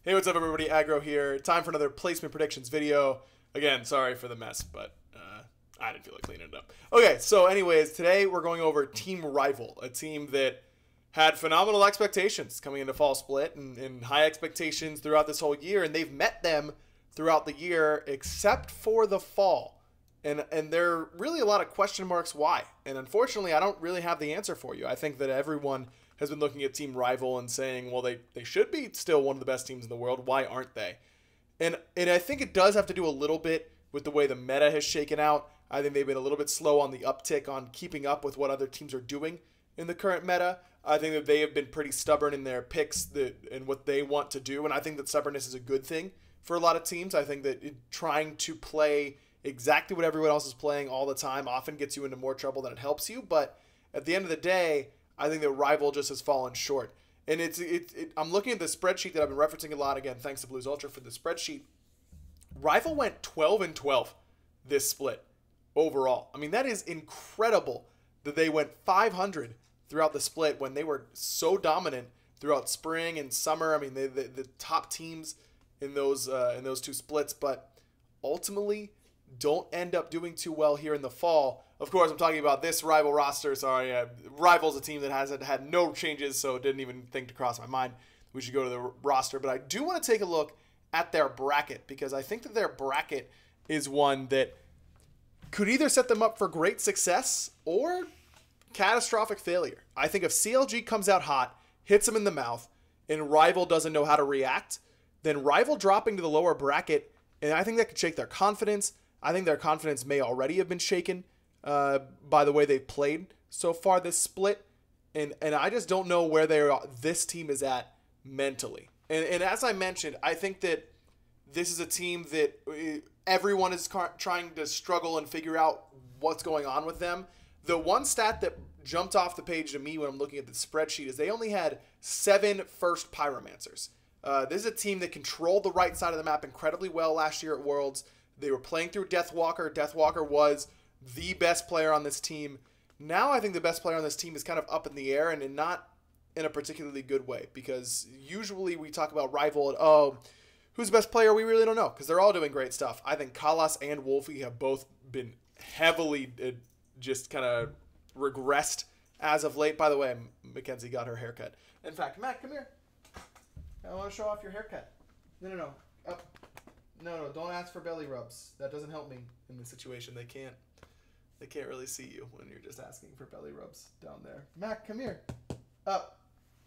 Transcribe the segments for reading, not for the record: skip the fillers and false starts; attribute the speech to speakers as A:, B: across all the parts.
A: Hey, what's up, everybody? Aggro here. Time for another placement predictions video. Again, sorry for the mess, but I didn't feel like cleaning it up. Okay, so anyways, today we're going over Team Rival, a team that had phenomenal expectations coming into fall split and high expectations throughout this whole year, and they've met them throughout the year except for the fall. And there are really a lot of question marks why. And unfortunately, I don't really have the answer for you. I think that everyone has been looking at Team Rival and saying, well, they should be still one of the best teams in the world. Why aren't they? And I think it does have to do a little bit with the way the meta has shaken out. I think they've been a little bit slow on the uptick on keeping up with what other teams are doing in the current meta. I think that they have been pretty stubborn in their picks and what they want to do. And I think that stubbornness is a good thing for a lot of teams. I think that trying to play exactly what everyone else is playing all the time often gets you into more trouble than it helps you. But at the end of the day, I think that Rival just has fallen short. And I'm looking at the spreadsheet that I've been referencing a lot. Again, thanks to Blues Ultra for the spreadsheet. Rival went 12-12 this split overall. I mean, that is incredible that they went 500 throughout the split when they were so dominant throughout spring and summer. I mean, the top teams in those two splits, but ultimately don't end up doing too well here in the fall. Of course, I'm talking about this Rival roster. Sorry, Rival's a team that hasn't had no changes, so it didn't even think to cross my mind we should go to the roster. But I do want to take a look at their bracket, because I think that their bracket is one that could either set them up for great success or catastrophic failure. I think if CLG comes out hot, hits them in the mouth, and Rival doesn't know how to react, then Rival dropping to the lower bracket, and I think that could shake their confidence. I think their confidence may already have been shaken by the way they've played so far this split. And I just don't know where this team is at mentally. And as I mentioned, I think that this is a team that everyone is trying to struggle and figure out what's going on with them. The one stat that jumped off the page to me when I'm looking at the spreadsheet is they only had 7 first Pyromancers. This is a team that controlled the right side of the map incredibly well last year at Worlds. They were playing through Deathwalker. Deathwalker was the best player on this team. Now I think the best player on this team is kind of up in the air, and not in a particularly good way, because usually we talk about Rival and, oh, who's the best player? We really don't know, because they're all doing great stuff. I think Kalas and Wolfie have both been heavily just kind of regressed as of late. By the way, Mackenzie got her haircut. In fact, Matt, come here. I want to show off your haircut. No. Up. No, don't ask for belly rubs. That doesn't help me in this situation. They can't really see you when you're just asking for belly rubs down there. Mac, come here. Up.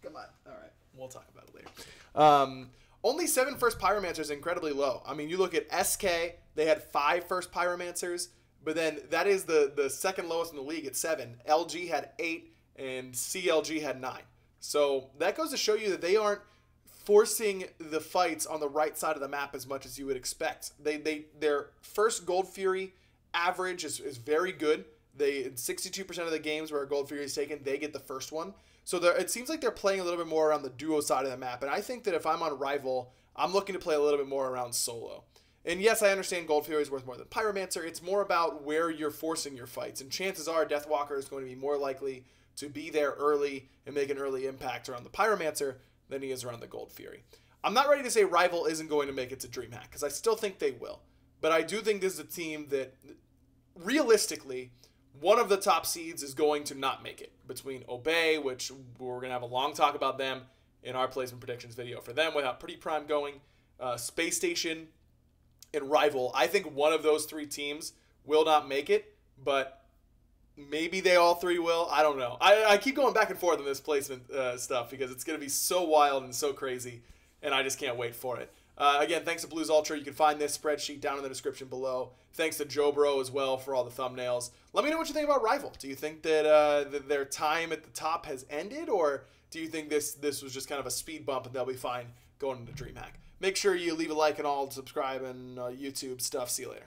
A: Come on. All right. We'll talk about it later. Only 7 first Pyromancers is incredibly low. I mean, you look at SK, they had 5 first Pyromancers, but then that is the second lowest in the league at 7. LG had 8, and CLG had 9. So that goes to show you that they aren't forcing the fights on the right side of the map as much as you would expect. Their first Gold Fury average is very good. In 62% of the games where a Gold Fury is taken, they get the first one. So it seems like they're playing a little bit more around the duo side of the map. And I think that if I'm on Rival, I'm looking to play a little bit more around solo. And yes, I understand Gold Fury is worth more than Pyromancer. It's more about where you're forcing your fights. And chances are Deathwalker is going to be more likely to be there early and make an early impact around the Pyromancer than he is around the Gold Fury. I'm not ready to say Rival isn't going to make it to DreamHack, because I still think they will. But I do think this is a team that, realistically, one of the top seeds is going to not make it. Between Obey, which we're going to have a long talk about them in our placement predictions video for them without Pretty Prime going, Space Station, and Rival. I think one of those 3 teams will not make it, but maybe they all 3 will. I don't know. I keep going back and forth on this placement stuff because it's going to be so wild and so crazy, and I just can't wait for it. Again, thanks to Blues Ultra. You can find this spreadsheet down in the description below. Thanks to Jobro as well for all the thumbnails. Let me know what you think about Rival. Do you think that their time at the top has ended, or do you think this was just kind of a speed bump and they'll be fine going into DreamHack? Make sure you leave a like and all, subscribe, and YouTube stuff. See you later.